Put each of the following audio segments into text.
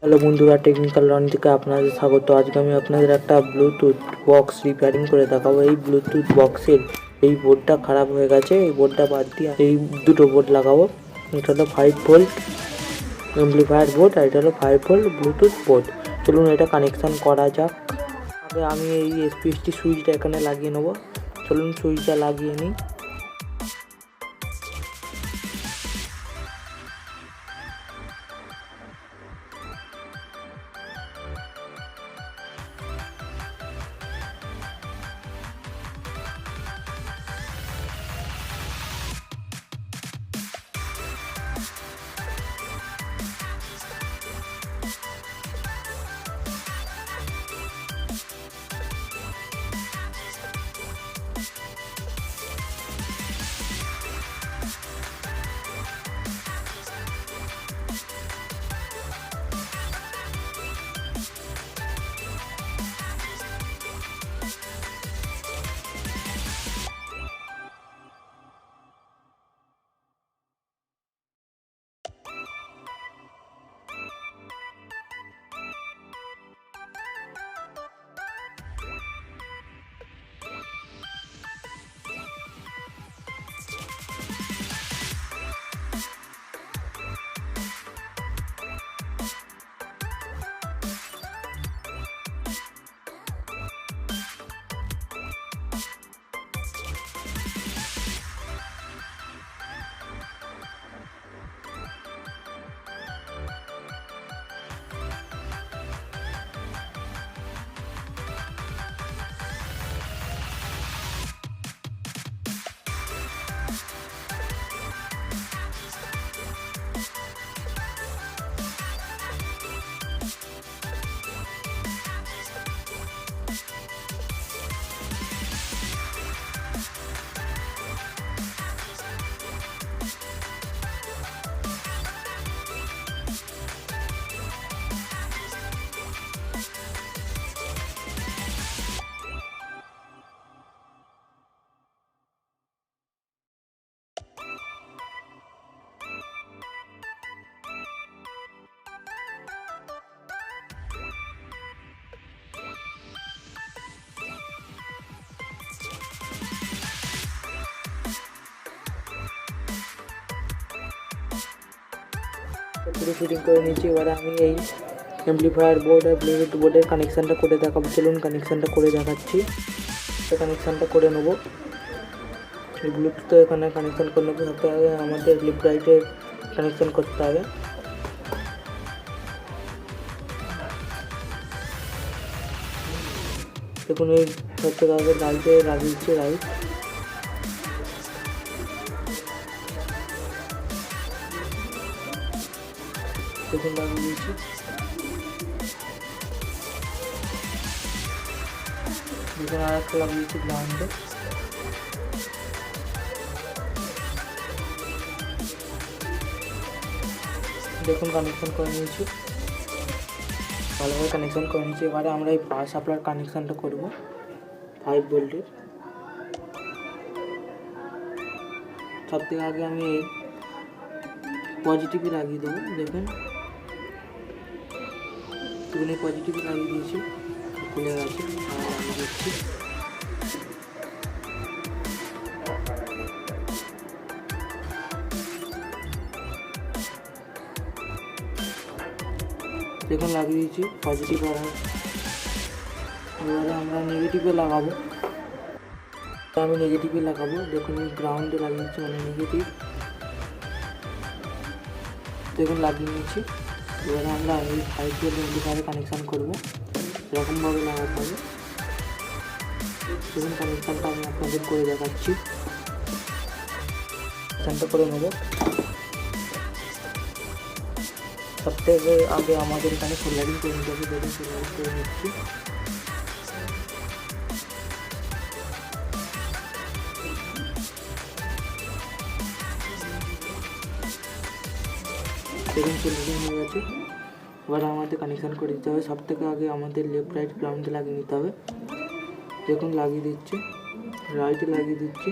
Hello বন্ধুরা, technical run থেকে আপনাদের স্বাগত। আজকে আমি আপনাদের একটা ব্লুটুথ বক্স রিপেয়ারিং করে দেখাবো। এই ব্লুটুথ বক্সের এই বোর্ডটা খারাপ হয়ে গেছে। এই বোর্ডটা বাদ দিয়ে এই দুটো বোর্ড লাগাবো। এটা হলো 5 ভোল্ট অ্যাম্প্লিফায়ার বোর্ড আর এটা হলো 5 ভোল্ট ব্লুটুথ বোর্ড। চলুন এটা কানেকশান করা যাক। আগে আমি এই এসপিএসটি সুইচটা এখানে লাগিয়ে নেবো। চলুন সুইচটা লাগিয়ে নিই। পুরো ফিটিং করে নিয়েছি। এবারে আমি এই অ্যাম্প্লিফায়ার বোর্ড আর ব্লুটুথ বোর্ডের কানেকশানটা করে দেখাবো। চলুন কানেকশানটা করে দেখাচ্ছি। কানেকশানটা করে নেবো। এই ব্লুটুথে এখানে কানেকশান করে নেবো। সাথে আগে আমাদের লিপ লাইটের কানেকশান করতে হবে। দেখুন এই সবথেকে আগে লাইটে লাগিয়েছি। লাইট দেখুন লাগিয়ে দিয়েছি। দেখুন আর একটা লাগিয়েছি গ্রাউন্ডে। দেখুন কানেকশান করে নিয়েছি, ভালোভাবে কানেকশান করে নিয়েছি। এবারে আমরা এই পাওয়ার সাপ্লাইয়ের কানেকশানটা করবো 5 ভোল্টের। সব থেকে আগে আমি এই পজিটিভই লাগিয়ে দেবো। দেখুন এই পজিটিভই লাগিয়ে দিয়েছি, খুলে গেছে। লাগিয়ে দিচ্ছি। দেখুন লাগিয়ে দিয়েছি পজিটিভ। এবারে আমরা নেগেটিভে লাগাবো। আমি নেগেটিভে লাগাবো। দেখুন এই গ্রাউন্ডে লাগিয়েছি, মানে নেগেটিভ। দেখুন লাগিয়ে নিয়েছি। এবারে আমরা এই 5 ভোল্ট অ্যাম্প্লিফায়ারে কানেকশান করবো। এরকমভাবে লাগাতে হবে। দেখুন কানেকশানটা আমি আপনাদের করে দেখাচ্ছি। কানেকশানটা করে নেবো। সব থেকে আগে আমাদের এখানে সোল্ডারিং করে নিতে হবে। দেখুন সোল্ডারিং করে নিচ্ছি। দেখুন সোল্ডারিং হয়ে গেছে। এবার আমাদের কানেকশান করে দিতে হবে। সব থেকে আগে আমাদের লেফট রাইট গ্রাউন্ডে লাগিয়ে নিতে হবে। দেখুন লাগিয়ে দিচ্ছি, রাইটে লাগিয়ে দিচ্ছি।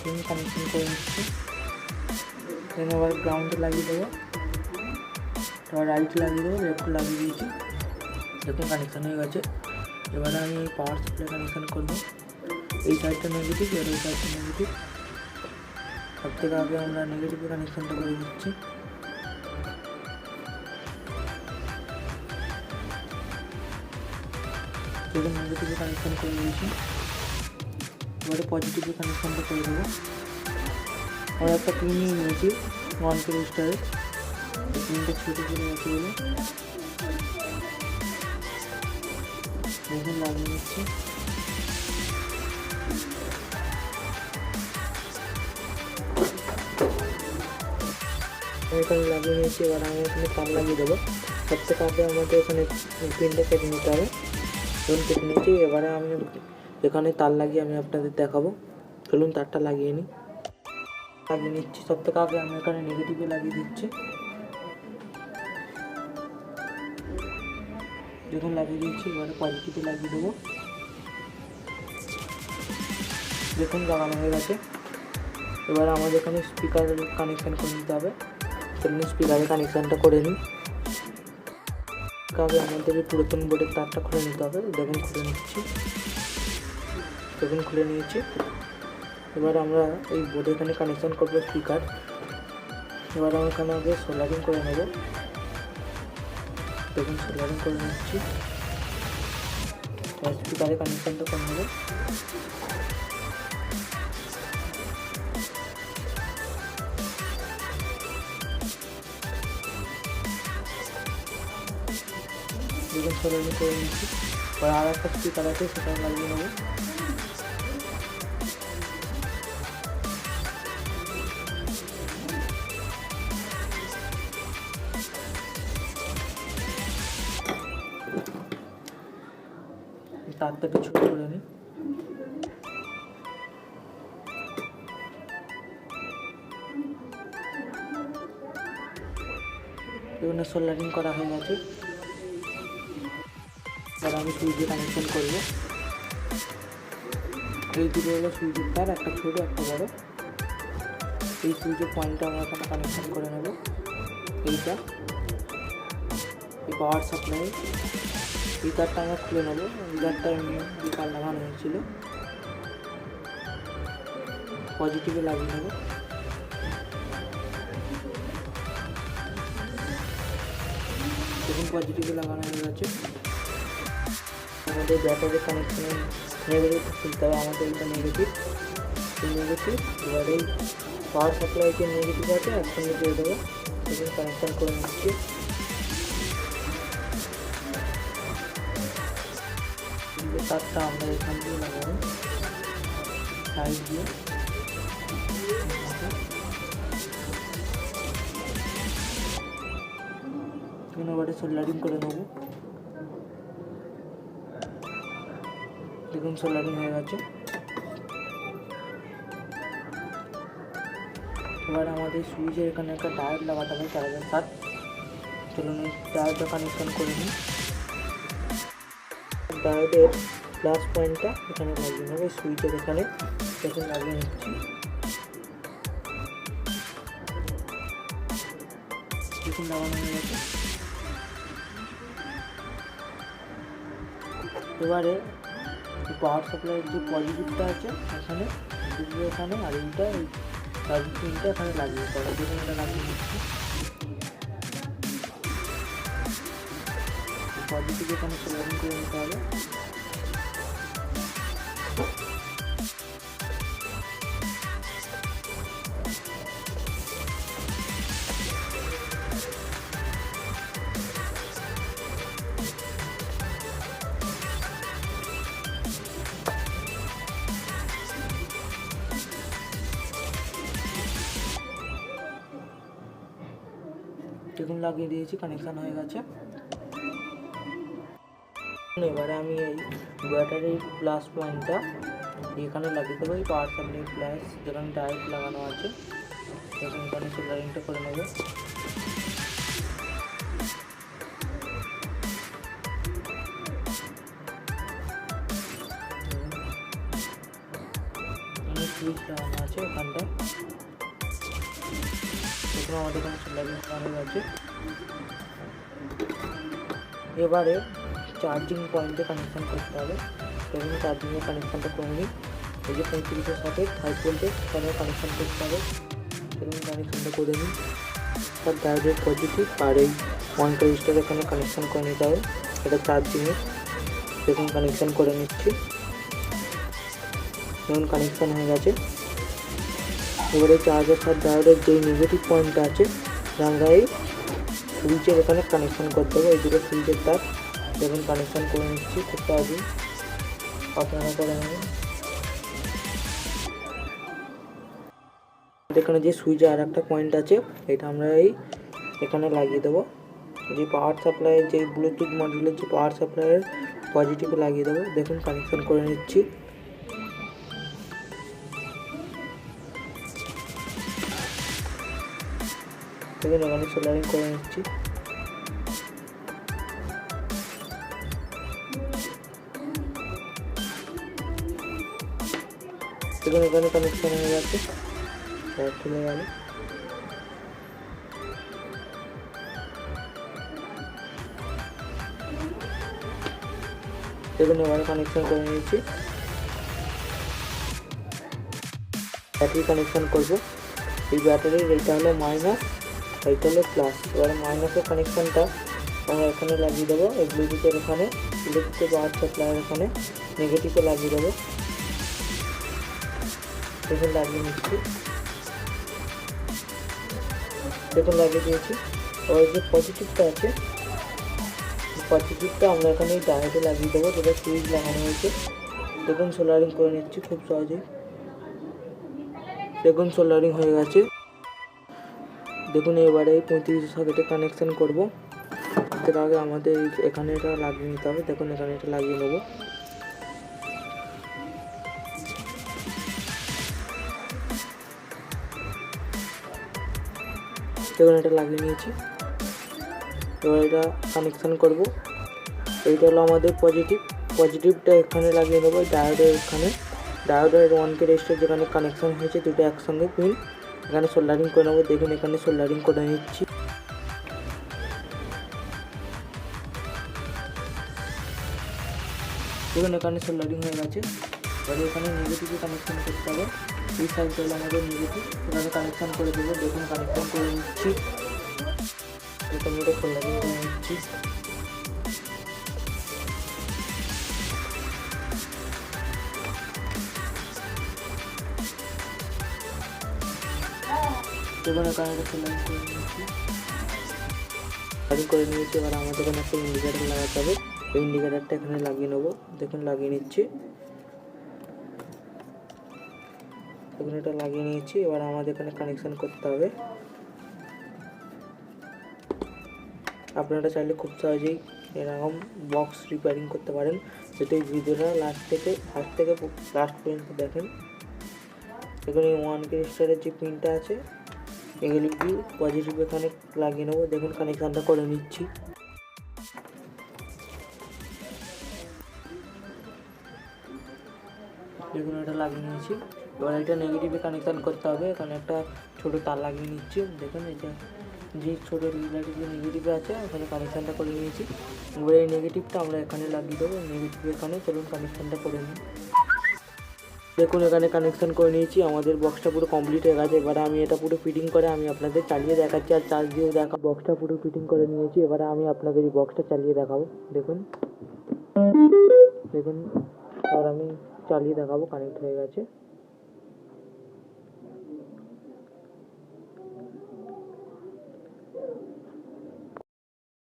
দেখুন কানেকশন করে নিচ্ছি। দেন আবার গ্রাউন্ডে লাগিয়ে দেবো, তারপর রাইট লাগিয়ে দেবো, লেফট লাগিয়ে দিয়েছি। দেখুন কানেকশান হয়ে গেছে। এবারে আমি এই পাওয়ার সাপ্লাই কানেকশান করবো। এই সাইডটা নেগেটিভ আর এই সাইডটা নেগেটিভ। সব থেকে আগে আমরা নেগেটিভে কানেকশানটা করে দিচ্ছি। দেখুন নেগেটিভে কানেকশান করে দিয়েছি। এবারে পজিটিভে কানেকশানটা করে দেবো। আমরা একটা পিন নিয়ে নিয়েছি 1 kilo স্টারের, এই পিনটা ছোটো করে গেছে বলে দেখুন লাগিয়ে নিচ্ছি। এখানে লাগিয়ে নিয়েছি। এবার আমি এখানে তার লাগিয়ে দেবো। সব থেকে আগে আমাদের এখানে পিনটা কেটে নিতে হবে। ধরুন কেটে নিয়েছি। এবারে আমি এখানে তার লাগিয়ে আমি আপনাদের দেখাবো। চলুন তারটা লাগিয়ে নিই। লাগিয়ে নিচ্ছি। সব থেকে আগে আমি এখানে নেগেটিভে লাগিয়ে দিচ্ছি। যখন লাগিয়ে দিচ্ছি এবারে পজিটিভে লাগিয়ে দেবো। দেখুন লাগানো হয়ে গেছে। এবার আমাদের এখানে স্পিকার কানেকশান করে নিতে হবে। চলুন স্পিকারে কানেকশানটা করে নিই। আগে আমাদের পুরাতন বোর্ডের তারটা খুলে নিতে হবে। দেখুন খুলে নিচ্ছি। দেখুন খুলে নিয়েছি। এবার আমরা এই বোর্ডে এখানে কানেকশান করবো স্পিকার। এবার আমরা এখানে আগে সোল্ডারিং করে নেব। দেখুন সোল্ডারিং করে নিচ্ছি। স্পিকারে কানেকশানটা করে নেব। দেখুন সোল্ডারিং করে নিচ্ছি। এবার আর একটা স্পিকার আছে সেটা লাগিয়ে নেব। তারটাকে ছোট করে নিই। বিভিন্ন সোল্ডারিং করা হয়ে গেছে। এবার আমি সুইচে কানেকশন করব। এই দুটো হলো সুইচের তার, একটা ছোট একটা বড়। এই সুইচের পয়েন্টটা আমরা এখানে কানেকশন করে নেব। এইটা এই পাওয়ার সাপ্লাই, এই তারটা আমরা খুলে নেবো। এই তারটা এমনি তার লাগানো হয়েছিল, পজিটিভে লাগিয়ে নেব। দেখুন পজিটিভে লাগানো হয়ে গেছে। আমাদের ব্যাটারি কানেকশানে নেগেটিভ খুলতে হবে। আমাদের এটা নেগেটিভ। এবার এই পাওয়ার সাপ্লাই যে নেগেটিভ আছে একসঙ্গে দিয়ে দেবো। দেখুন কানেকশান করে নিচ্ছি। তারটা আমরা এখান দিয়ে লাগাবো সাইড দিয়ে। এবারে সোল্ডারিং করে নেবো। দেখুন সোল্ডারিং হয়ে গেছে। এবার আমাদের সুইচের এখানে একটা ডায়োড লাগাতে হবে 4007। চলুন ডায়োডটা কানেকশন করে নিই। ডায়োডের প্লাস পয়েন্টটা এখানে লাগিয়ে নেব। সুইচের এখানে এখন লাগিয়ে নিচ্ছি। দেখুন লাগানো হয়ে গেছে। এবারে পাওয়ার সাপ্লাইয়ের যে পজিটিভটা আছে এখানে, এখানে আর এইটা পিনটা এখানে লাগিয়ে দিতে হবে। দেখুন এটা লাগিয়ে নিচ্ছি। পজিটিভ এখানে সোল্ডারিং করে নিতে হবে। দেখুন লাগিয়ে দিয়েছি, কানেকশান হয়ে গেছে। এবারে আমি এই ব্যাটারির প্লাস পয়েন্টটা এখানে লাগিয়ে দেবো। এই পাওয়ার সাপ্লাই প্লাস যেখানে ডায়োড লাগানো আছে তখন এখানে সোল্ডারিংটা করে নেব। সুইচ লাগানো আছে এখানটা। দেখুন আমাদের এখানে সোল্ডারিং করা হয়ে গেছে। এবারে চার্জিং পয়েন্টে কানেকশান করতে হবে। দেখুন চার্জিংয়ের কানেকশানটা করে নিই। এই যে 35-এর সাথে 5 ভোল্টের তাহলে কানেকশান করতে হবে। দেখুন কানেকশানটা করে নিই। তার ডায়োডের পজিটিভ আর এই 1 রেজিস্টার এখানে কানেকশান করে নিতে হবে। এটা চার্জিংয়ের। দেখুন কানেকশান করে নিচ্ছি। দেখুন কানেকশান হয়ে গেছে। এবারে চার্জার সাথে ডায়োডের যেই নেগেটিভ পয়েন্টটা আছে আমরা এই সুইচের এখানে কানেকশান করতে হবে। এই দুটো সুইচের তার দেখুন কানেকশান করে নিচ্ছি খুব সহজেই, আপনারা করে নেবেন। এখানে যে সুইচে আর একটা পয়েন্ট আছে এটা আমরা এই এখানে লাগিয়ে দেবো। যে পাওয়ার সাপ্লাইয়ের যে ব্লুটুথ মডিউলের যে পাওয়ার সাপ্লাইয়ের পজিটিভে লাগিয়ে দেবো। দেখুন কানেকশান করে নিচ্ছি। দেখুন এখানে সোল্ডারিং করে নিচ্ছি। দেখুন এখানে কানেকশান হয়ে গেছে, চলে গেল। দেখুন এবারে কানেকশান করে নিয়েছি। ব্যাটারি কানেকশান করব। এই ব্যাটারির এইটা হলো মাইনাস, এইটা হলো প্লাস। এবারে মাইনাসের কানেকশানটা আমরা এখানে লাগিয়ে দেবো। এই ব্লুটুথের এখানে, ব্লুটুথের পাওয়ার সাপ্লাইয়ের এখানে নেগেটিভে লাগিয়ে দেবো। দেখুন লাগিয়ে নিচ্ছি। দেখুন লাগিয়ে দিয়েছি। ওই যে পজিটিভটা আছে পজিটিভটা আমরা এখানে এই ডায়োডে লাগিয়ে দেবো, যেটা সুইচ লাগানো হয়েছে। দেখুন সোল্ডারিং করে নিচ্ছি খুব সহজেই। দেখুন সোল্ডারিং হয়ে গেছে। দেখুন এবারে 35 সকেটে কানেকশান করব। তার আগে আমাদের এখানে এটা লাগিয়ে নিতে হবে। দেখুন এখানে এটা লাগিয়ে নেব। দেখুন এটা লাগিয়ে নিয়েছি। এবার এটা কানেকশান করব। এইটা হলো আমাদের পজিটিভটা এখানে লাগিয়ে নেবো ডায়োডের এখানে। ডায়োডের 1K রেজিস্টার যেখানে কানেকশান হয়েছে দুটো একসঙ্গে পিন এখানে সোল্ডারিং করে নেবো। দেখুন এখানে সোল্ডারিং করে নিচ্ছি। দেখুন এখানে সোল্ডারিং হয়ে গেছে। এবার এখানে নেগেটিভে কানেকশান করতে হবে। এই সাইডটা হলো আমাদের নেগেটিভ, এখানে কানেকশান করে দেবো। দেখুন কানেকশান করে নিচ্ছি। এখানে এটা সোল্ডারিং করে নিচ্ছি। দেখুন এখানে এটা সোল্ডারিং করে নিচ্ছি। করে নিয়েছি। এবার আমাদের এখানে একটা ইন্ডিকেটার লাগাতে হবে। এই ইন্ডিকেটারটা এখানে লাগিয়ে নেবো। দেখুন লাগিয়ে নিচ্ছি। দেখুন এটা লাগিয়ে নিয়েছি। এবার আমাদের এখানে কানেকশান করতে হবে। আপনারা চাইলে খুব সহজেই এরকম বক্স রিপেয়ারিং করতে পারেন। যদি এই ভিডিওটা ফার্স্ট থেকে লাস্ট পর্যন্ত দেখেন। দেখুন এই 1K রেজিস্টারের যে পিনটা আছে এগুলি পজিটিভ এখানে লাগিয়ে নেবো। দেখুন কানেকশানটা করে নিচ্ছি। দেখুন এটা লাগিয়ে নিয়েছি। এবার এটা নেগেটিভে কানেকশান করতে হবে। এখানে একটা ছোটো তার লাগিয়ে নিচ্ছি। দেখুন এটা যে ছোটো লাইট যে নেগেটিভে আছে ওখানে কানেকশানটা করে নিয়েছি। এবার এই নেগেটিভটা আমরা এখানে লাগিয়ে দেবো। নেগেটিভ এখানে চলুন কানেকশানটা করে নিই। দেখুন এখানে কানেকশান করে নিয়েছি। আমাদের বক্সটা পুরো কমপ্লিট হয়ে গেছে। এবারে আমি এটা পুরো ফিটিং করে আমি আপনাদের চালিয়ে দেখাচ্ছি আর চার্জ দিয়েও দেখাবো। বক্সটা পুরো ফিটিং করে নিয়েছি। এবারে আমি আপনাদের এই বক্সটা চালিয়ে দেখাবো। দেখুন দেখুন আর আমি চালিয়ে দেখাবো। কানেক্ট হয়ে গেছে।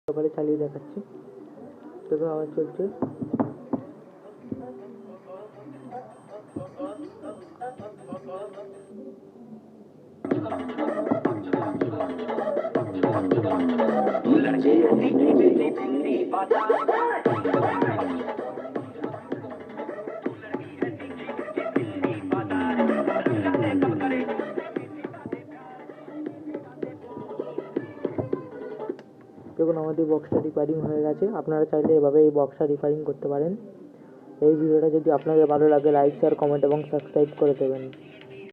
এবারে চালিয়ে দেখাচ্ছি। দেখুন আবার চলছে। দেখুন আমাদের বক্সটা রিপেয়ারিং হয়ে গেছে। আপনারা চাইলে এভাবে এই বক্সটা রিপেয়ারিং করতে পারেন। এই ভিডিওটা যদি আপনাদের ভালো লাগে লাইক শেয়ার কমেন্ট এবং সাবস্ক্রাইব করে দেবেন।